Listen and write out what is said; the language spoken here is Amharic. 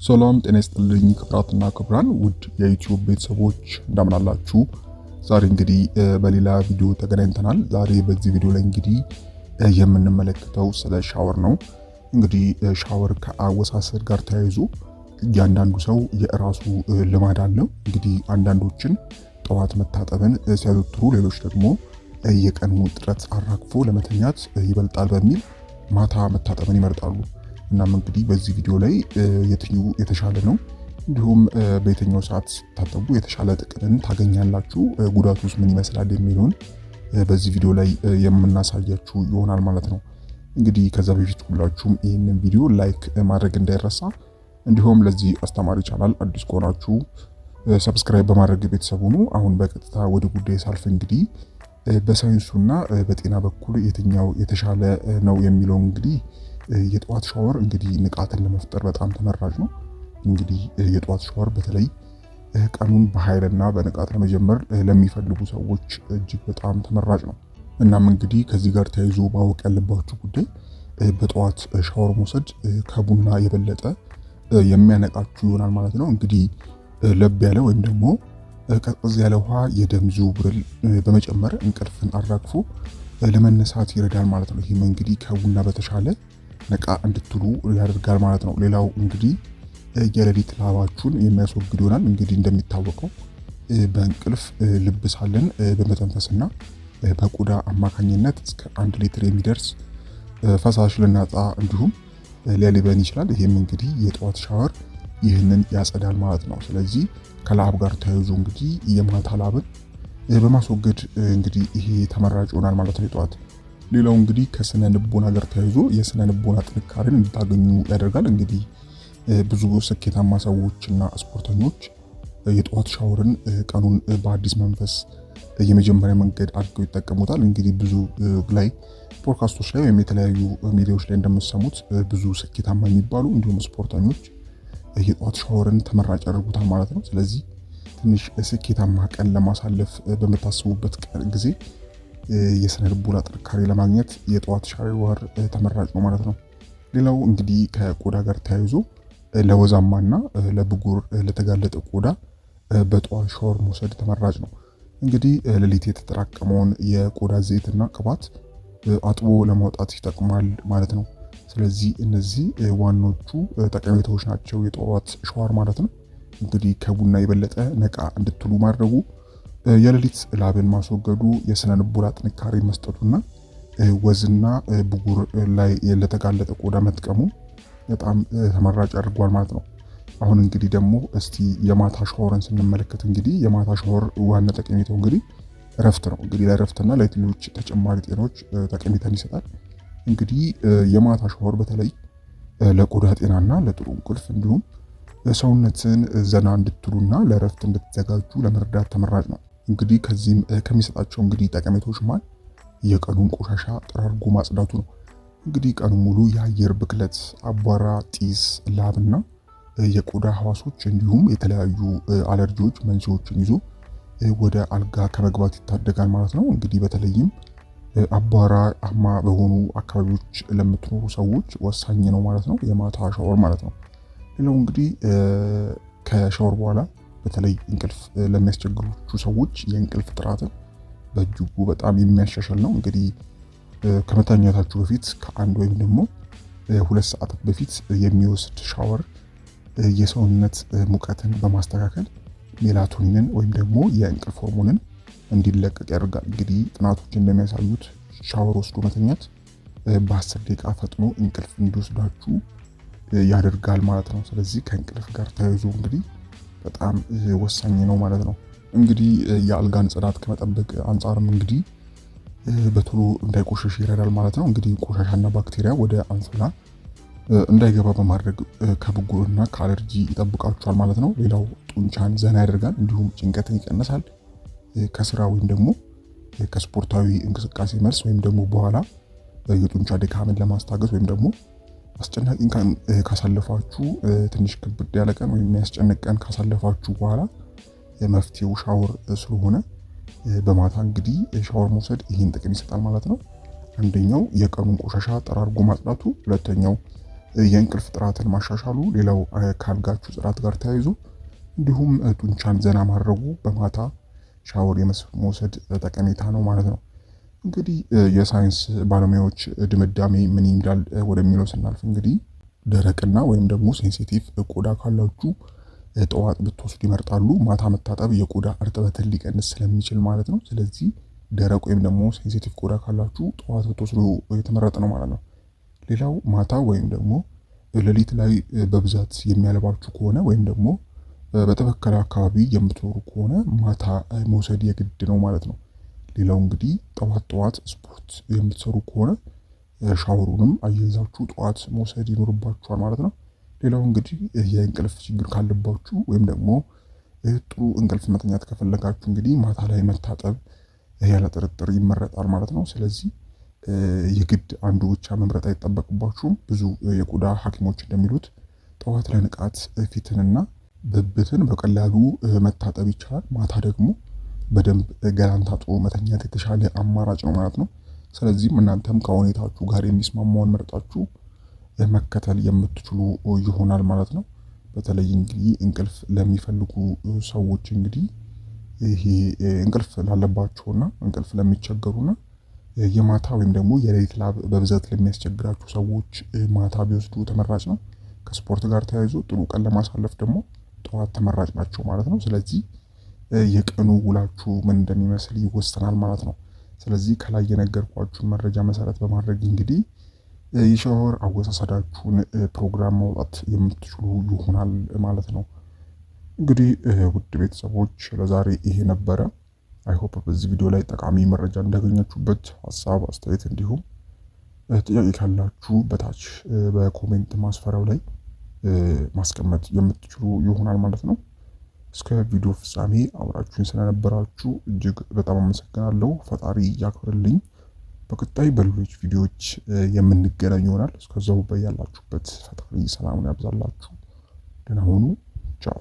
ሰላም ጤና ይስጥልኝ ክብራትና ክብራን ውድ የዩቲዩብ ቤተሰቦች እንደምን አላችሁ? ዛሬ እንግዲህ በሌላ ቪዲዮ ተገናኝተናል። ዛሬ በዚህ ቪዲዮ ላይ እንግዲህ የምንመለከተው ስለ ሻወር ነው። እንግዲህ ሻወር ከአወሳሰድ ጋር ተያይዞ እያንዳንዱ ሰው የራሱ ልማድ አለው። እንግዲህ አንዳንዶችን ጠዋት መታጠብን ሲያዘወትሩ፣ ሌሎች ደግሞ የቀኑ ውጥረት አራግፎ ለመተኛት ይበልጣል በሚል ማታ መታጠብን ይመርጣሉ። እናም እንግዲህ በዚህ ቪዲዮ ላይ የትኛው የተሻለ ነው፣ እንዲሁም በየትኛው ሰዓት ስታጠቡ የተሻለ ጥቅምን ታገኛላችሁ፣ ጉዳቱስ ምን ይመስላል የሚለውን በዚህ ቪዲዮ ላይ የምናሳያችሁ ይሆናል ማለት ነው። እንግዲህ ከዛ በፊት ሁላችሁም ይህንን ቪዲዮ ላይክ ማድረግ እንዳይረሳ፣ እንዲሁም ለዚህ አስተማሪ ቻናል አዲስ ከሆናችሁ ሰብስክራይብ በማድረግ ቤተሰብ ሁኑ። አሁን በቀጥታ ወደ ጉዳይ ሳልፍ እንግዲህ በሳይንሱና በጤና በኩል የትኛው የተሻለ ነው የሚለው እንግዲህ የጠዋት ሻወር እንግዲህ ንቃትን ለመፍጠር በጣም ተመራጭ ነው። እንግዲህ የጠዋት ሻወር በተለይ ቀኑን በኃይልና በንቃት ለመጀመር ለሚፈልጉ ሰዎች እጅግ በጣም ተመራጭ ነው። እናም እንግዲህ ከዚህ ጋር ተያይዞ ማወቅ ያለባችሁ ጉዳይ በጠዋት ሻወር መውሰድ ከቡና የበለጠ የሚያነቃችሁ ይሆናል ማለት ነው። እንግዲህ ለብ ያለ ወይም ደግሞ ቀዝቀዝ ያለ ውሃ የደም ዝውውርን በመጨመር እንቅልፍን አራግፎ ለመነሳት ይረዳል ማለት ነው። ይህም እንግዲህ ከቡና በተሻለ ነቃ እንድትሉ ያደርጋል ማለት ነው። ሌላው እንግዲህ የሌሊት ላባችሁን የሚያስወግድ ይሆናል። እንግዲህ እንደሚታወቀው በእንቅልፍ ልብ ሳለን በመተንፈስና በቆዳ አማካኝነት እስከ 1 ሊትር የሚደርስ ፈሳሽ ልናጣ እንዲሁም ሊያልበን ይችላል። ይህም እንግዲህ የጠዋት ሻወር ይህንን ያጸዳል ማለት ነው። ስለዚህ ከላብ ጋር ተያይዞ እንግዲህ የማታ ላብን በማስወገድ እንግዲህ ይሄ ተመራጭ ይሆናል ማለት ነው የጠዋት። ሌላው እንግዲህ ከስነ ልቦና ጋር ተያይዞ የስነ ልቦና ጥንካሬን እንድታገኙ ያደርጋል። እንግዲህ ብዙ ስኬታማ ሰዎችና ስፖርተኞች የጠዋት ሻወርን ቀኑን በአዲስ መንፈስ የመጀመሪያ መንገድ አድርገው ይጠቀሙታል። እንግዲህ ብዙ ላይ ፖድካስቶች ላይ ወይም የተለያዩ ሚዲያዎች ላይ እንደምትሰሙት ብዙ ስኬታማ የሚባሉ እንዲሁም ስፖርተኞች የጠዋት ሻወርን ተመራጭ ያደርጉታል ማለት ነው። ስለዚህ ትንሽ ስኬታማ ቀን ለማሳለፍ በምታስቡበት ጊዜ የስነ ልቦና ጥንካሬ ለማግኘት የጠዋት ሻወር ተመራጭ ነው ማለት ነው። ሌላው እንግዲህ ከቆዳ ጋር ተያይዞ ለወዛማና ለብጉር ለተጋለጠ ቆዳ በጠዋት ሻወር መውሰድ ተመራጭ ነው። እንግዲህ ሌሊት የተጠራቀመውን የቆዳ ዘይትና ቅባት አጥቦ ለማውጣት ይጠቅማል ማለት ነው። ስለዚህ እነዚህ ዋናዎቹ ጠቀሜታዎች ናቸው የጠዋት ሻወር ማለት ነው። እንግዲህ ከቡና የበለጠ ነቃ እንድትሉ ማድረጉ፣ የሌሊት ላብን ማስወገዱ፣ የስነ ልቦና ጥንካሬ መስጠቱና ወዝና ብጉር ላይ ለተጋለጠ ቆዳ መጥቀሙ በጣም ተመራጭ አድርጓል ማለት ነው። አሁን እንግዲህ ደግሞ እስቲ የማታ ሻወርን ስንመለከት እንግዲህ የማታ ሻወር ዋና ጠቀሜታው እንግዲህ እረፍት ነው። እንግዲህ ለእረፍትና ለሌሎች ተጨማሪ ጤናዎች ጠቀሜታን ይሰጣል። እንግዲህ የማታ ሻወር በተለይ ለቆዳ ጤናና ለጥሩ እንቅልፍ እንዲሁም ሰውነትን ዘና እንድትሉና ለእረፍት እንድትዘጋጁ ለመርዳት ተመራጭ ነው። እንግዲህ ከዚህም ከሚሰጣቸው እንግዲህ ጠቀሜታዎች መሃል የቀኑን ቆሻሻ ጠራርጎ ማጽዳቱ ነው። እንግዲህ ቀኑን ሙሉ የአየር ብክለት፣ አቧራ፣ ጢስ፣ ላብና የቆዳ ህዋሶች እንዲሁም የተለያዩ አለርጂዎች መንስኤዎችን ይዞ ወደ አልጋ ከመግባት ይታደጋል ማለት ነው። እንግዲህ በተለይም አቧራማ በሆኑ አካባቢዎች ለምትኖሩ ሰዎች ወሳኝ ነው ማለት ነው የማታ ሻወር ማለት ነው። ሌላው እንግዲህ ከሻወር በኋላ በተለይ እንቅልፍ ለሚያስቸግሩችሁ ሰዎች የእንቅልፍ ጥራትን በእጅጉ በጣም የሚያሻሽል ነው። እንግዲህ ከመተኛታችሁ በፊት ከ1 ወይም ደግሞ 2 ሰዓታት በፊት የሚወስድ ሻወር የሰውነት ሙቀትን በማስተካከል ሜላቶኒንን ወይም ደግሞ የእንቅልፍ ሆርሞንን እንዲለቀቅ ያደርጋል። እንግዲህ ጥናቶች እንደሚያሳዩት ሻወር ወስዶ መተኛት በ10 ደቂቃ ፈጥኖ እንቅልፍ እንዲወስዳችሁ ያደርጋል ማለት ነው። ስለዚህ ከእንቅልፍ ጋር ተያይዞ እንግዲህ በጣም ወሳኝ ነው ማለት ነው። እንግዲህ የአልጋን ጽዳት ከመጠበቅ አንጻርም እንግዲህ በቶሎ እንዳይቆሸሽ ይረዳል ማለት ነው። እንግዲህ ቆሻሻና ባክቴሪያ ወደ አንሶላ እንዳይገባ በማድረግ ከብጉርና ከአለርጂ ይጠብቃችኋል ማለት ነው። ሌላው ጡንቻን ዘና ያደርጋል፣ እንዲሁም ጭንቀትን ይቀንሳል። ከስራ ወይም ደግሞ ከስፖርታዊ እንቅስቃሴ መልስ ወይም ደግሞ በኋላ የጡንቻ ድካምን ለማስታገስ ወይም ደግሞ አስጨናቂን ቀን ካሳለፋችሁ ትንሽ ክብድ ያለ ቀን ወይም የሚያስጨንቅ ቀን ካሳለፋችሁ በኋላ የመፍትሄው ሻወር ስለሆነ በማታ እንግዲህ ሻወር መውሰድ ይህን ጥቅም ይሰጣል ማለት ነው። አንደኛው የቀኑን ቆሻሻ ጠራርጎ ማጽዳቱ፣ ሁለተኛው የእንቅልፍ ጥራትን ማሻሻሉ ሌላው ካልጋችሁ ጥራት ጋር ተያይዞ እንዲሁም ጡንቻን ዘና ማድረጉ በማታ ሻወር የመውሰድ ጠቀሜታ ነው ማለት ነው። እንግዲህ የሳይንስ ባለሙያዎች ድምዳሜ ምን ይላል ወደሚለው ስናልፍ እንግዲህ ደረቅና ወይም ደግሞ ሴንሲቲቭ ቆዳ ካላችሁ ጠዋት ብትወስዱ ይመርጣሉ። ማታ መታጠብ የቆዳ እርጥበትን ሊቀንስ ስለሚችል ማለት ነው። ስለዚህ ደረቅ ወይም ደግሞ ሴንሲቲቭ ቆዳ ካላችሁ ጠዋት ብትወስዱ የተመረጠ ነው ማለት ነው። ሌላው ማታ ወይም ደግሞ ሌሊት ላይ በብዛት የሚያለባችሁ ከሆነ ወይም ደግሞ በተበከለ አካባቢ የምትኖሩ ከሆነ ማታ መውሰድ የግድ ነው ማለት ነው። ሌላው እንግዲህ ጠዋት ስፖርት የምትሰሩ ከሆነ ሻወሩንም አያይዛችሁ ጠዋት መውሰድ ይኖርባችኋል ማለት ነው። ሌላው እንግዲህ የእንቅልፍ ችግር ካለባችሁ ወይም ደግሞ ጥሩ እንቅልፍ መተኛት ከፈለጋችሁ እንግዲህ ማታ ላይ መታጠብ ያለ ጥርጥር ይመረጣል ማለት ነው። ስለዚህ የግድ አንዱ ብቻ መምረጥ አይጠበቅባችሁም። ብዙ የቆዳ ሐኪሞች እንደሚሉት ጠዋት ለንቃት ፊትንና ብብትን በቀላሉ መታጠብ ይቻላል። ማታ ደግሞ በደንብ ገላን ታጥቦ መተኛት የተሻለ አማራጭ ነው ማለት ነው። ስለዚህም እናንተም ከሁኔታችሁ ጋር የሚስማማውን መርጣችሁ መከተል የምትችሉ ይሆናል ማለት ነው። በተለይ እንግዲህ እንቅልፍ ለሚፈልጉ ሰዎች እንግዲህ ይሄ እንቅልፍ ላለባቸውና እንቅልፍ ለሚቸገሩና የማታ ወይም ደግሞ የሌሊት ላብ በብዛት ለሚያስቸግራችሁ ሰዎች ማታ ቢወስዱ ተመራጭ ነው። ከስፖርት ጋር ተያይዞ ጥሩ ቀን ለማሳለፍ ደግሞ ጠዋት ተመራጭ ናቸው ማለት ነው። ስለዚህ የቀኑ ውላችሁ ምን እንደሚመስል ይወሰናል ማለት ነው። ስለዚህ ከላይ የነገርኳችሁን መረጃ መሰረት በማድረግ እንግዲህ የሻወር አወሳሰዳችሁን ፕሮግራም ማውጣት የምትችሉ ይሆናል ማለት ነው። እንግዲህ ውድ ቤተሰቦች ለዛሬ ይሄ ነበረ። አይሆፕ በዚህ ቪዲዮ ላይ ጠቃሚ መረጃ እንዳገኛችሁበት፣ ሀሳብ አስተያየት፣ እንዲሁም ጥያቄ ካላችሁ በታች በኮሜንት ማስፈሪያው ላይ ማስቀመጥ የምትችሉ ይሆናል ማለት ነው። እስከ ቪዲዮ ፍጻሜ አብራችሁን ስለነበራችሁ እጅግ በጣም አመሰግናለሁ። ፈጣሪ ያክብርልኝ። በቀጣይ በሌሎች ቪዲዮዎች የምንገናኝ ይሆናል። እስከዛው በያላችሁበት ፈጣሪ ሰላሙን ያብዛላችሁ። ደህና ሁኑ። ቻው